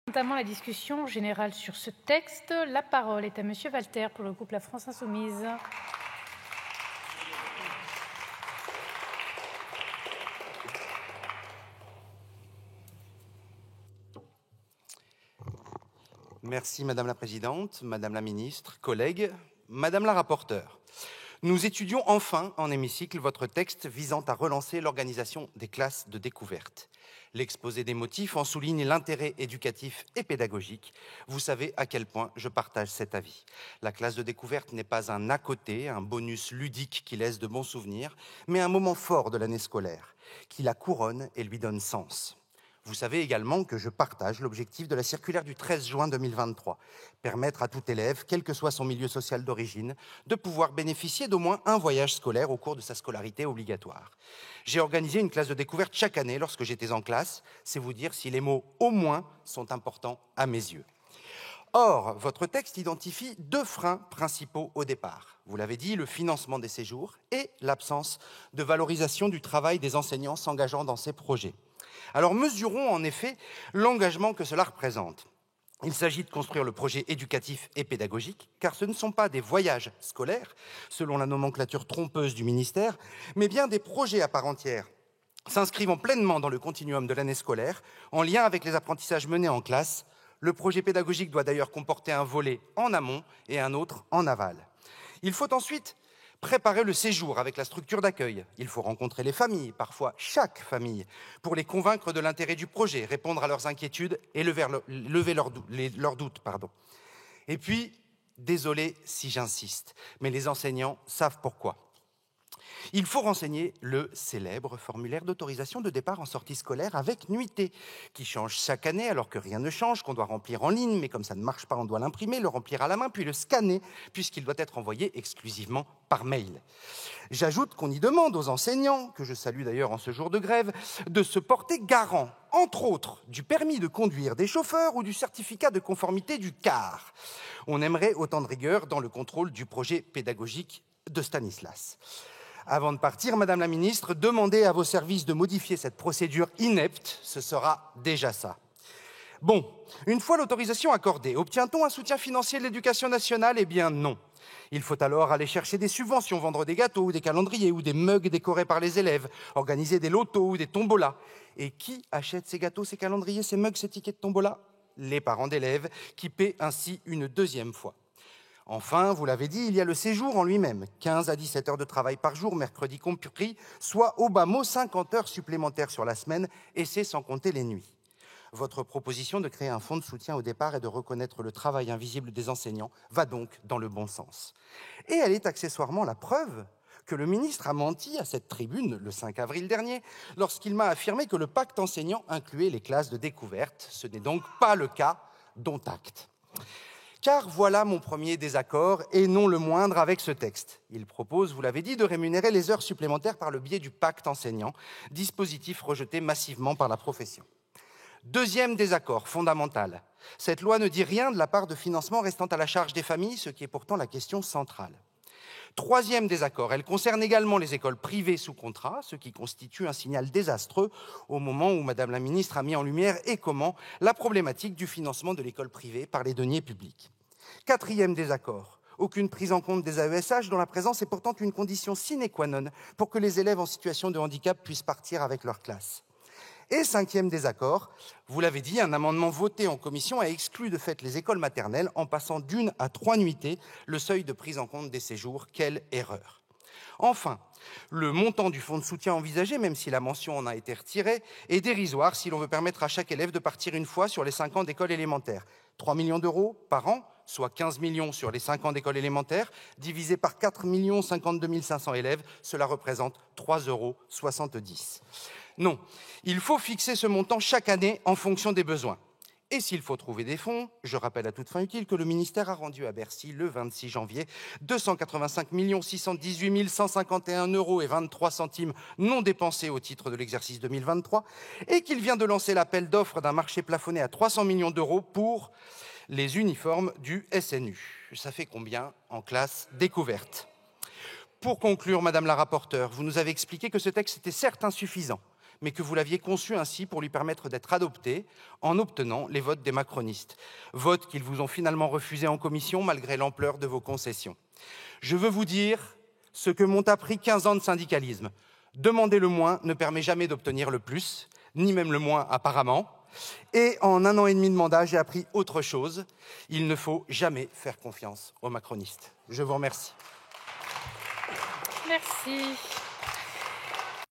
Notamment la discussion générale sur ce texte. La parole est à Monsieur Walter pour le groupe La France Insoumise. Merci Madame la Présidente, Madame la Ministre, collègues, Madame la Rapporteure. Nous étudions enfin en hémicycle votre texte visant à relancer l'organisation des classes de découverte. L'exposé des motifs en souligne l'intérêt éducatif et pédagogique. Vous savez à quel point je partage cet avis. La classe de découverte n'est pas un à côté, un bonus ludique qui laisse de bons souvenirs, mais un moment fort de l'année scolaire, qui la couronne et lui donne sens. Vous savez également que je partage l'objectif de la circulaire du 13 juin 2023, permettre à tout élève, quel que soit son milieu social d'origine, de pouvoir bénéficier d'au moins un voyage scolaire au cours de sa scolarité obligatoire. J'ai organisé une classe de découverte chaque année lorsque j'étais en classe, c'est vous dire si les mots « au moins » sont importants à mes yeux. Or, votre texte identifie deux freins principaux au départ. Vous l'avez dit, le financement des séjours et l'absence de valorisation du travail des enseignants s'engageant dans ces projets. Alors mesurons en effet l'engagement que cela représente. Il s'agit de construire le projet éducatif et pédagogique, car ce ne sont pas des voyages scolaires, selon la nomenclature trompeuse du ministère, mais bien des projets à part entière, s'inscrivant pleinement dans le continuum de l'année scolaire, en lien avec les apprentissages menés en classe. Le projet pédagogique doit d'ailleurs comporter un volet en amont et un autre en aval. Il faut ensuite préparer le séjour avec la structure d'accueil. Il faut rencontrer les familles, parfois chaque famille, pour les convaincre de l'intérêt du projet, répondre à leurs inquiétudes et lever leurs doutes. Et puis, désolé si j'insiste, mais les enseignants savent pourquoi. Il faut renseigner le célèbre formulaire d'autorisation de départ en sortie scolaire avec nuitée, qui change chaque année alors que rien ne change, qu'on doit remplir en ligne, mais comme ça ne marche pas, on doit l'imprimer, le remplir à la main, puis le scanner, puisqu'il doit être envoyé exclusivement par mail. J'ajoute qu'on y demande aux enseignants, que je salue d'ailleurs en ce jour de grève, de se porter garant, entre autres, du permis de conduire des chauffeurs ou du certificat de conformité du car. On aimerait autant de rigueur dans le contrôle du projet pédagogique de Stanislas. Avant de partir, Madame la Ministre, demandez à vos services de modifier cette procédure inepte, ce sera déjà ça. Bon, une fois l'autorisation accordée, obtient-on un soutien financier de l'Éducation nationale? Eh bien non. Il faut alors aller chercher des subventions, vendre des gâteaux ou des calendriers ou des mugs décorés par les élèves, organiser des lotos ou des tombolas. Et qui achète ces gâteaux, ces calendriers, ces mugs, ces tickets de tombola? Les parents d'élèves, qui paient ainsi une deuxième fois. Enfin, vous l'avez dit, il y a le séjour en lui-même, 15 à 17 heures de travail par jour, mercredi compris, soit au bas mot 50 heures supplémentaires sur la semaine, et c'est sans compter les nuits. Votre proposition de créer un fonds de soutien au départ et de reconnaître le travail invisible des enseignants va donc dans le bon sens. Et elle est accessoirement la preuve que le ministre a menti à cette tribune le 5 avril dernier, lorsqu'il m'a affirmé que le pacte enseignant incluait les classes de découverte. Ce n'est donc pas le cas, dont acte. Car voilà mon premier désaccord, et non le moindre avec ce texte. Il propose, vous l'avez dit, de rémunérer les heures supplémentaires par le biais du pacte enseignant, dispositif rejeté massivement par la profession. Deuxième désaccord fondamental, cette loi ne dit rien de la part de financement restant à la charge des familles, ce qui est pourtant la question centrale. Troisième désaccord, elle concerne également les écoles privées sous contrat, ce qui constitue un signal désastreux au moment où Madame la Ministre a mis en lumière et comment la problématique du financement de l'école privée par les deniers publics. Quatrième désaccord, aucune prise en compte des AESH dont la présence est pourtant une condition sine qua non pour que les élèves en situation de handicap puissent partir avec leur classe. Et cinquième désaccord, vous l'avez dit, un amendement voté en commission a exclu de fait les écoles maternelles en passant d'1 à 3 nuitées le seuil de prise en compte des séjours. Quelle erreur! Enfin, le montant du fonds de soutien envisagé, même si la mention en a été retirée, est dérisoire si l'on veut permettre à chaque élève de partir une fois sur les 5 ans d'école élémentaire. 3 millions d'euros par an, soit 15 millions sur les 5 ans d'école élémentaire, divisé par 4 52 500 élèves, cela représente 3,70 €. Non, il faut fixer ce montant chaque année en fonction des besoins. Et s'il faut trouver des fonds, je rappelle à toute fin utile que le ministère a rendu à Bercy le 26 janvier 285 618 151 € et 23 centimes non dépensés au titre de l'exercice 2023 et qu'il vient de lancer l'appel d'offres d'un marché plafonné à 300 millions d'euros pour les uniformes du SNU. Ça fait combien en classe découverte? Pour conclure, Madame la rapporteure, vous nous avez expliqué que ce texte était certes insuffisant, mais que vous l'aviez conçu ainsi pour lui permettre d'être adopté en obtenant les votes des macronistes. Votes qu'ils vous ont finalement refusés en commission malgré l'ampleur de vos concessions. Je veux vous dire ce que m'ont appris 15 ans de syndicalisme. Demander le moins ne permet jamais d'obtenir le plus, ni même le moins apparemment. Et en 1 an et demi de mandat, j'ai appris autre chose. Il ne faut jamais faire confiance aux macronistes. Je vous remercie. Merci.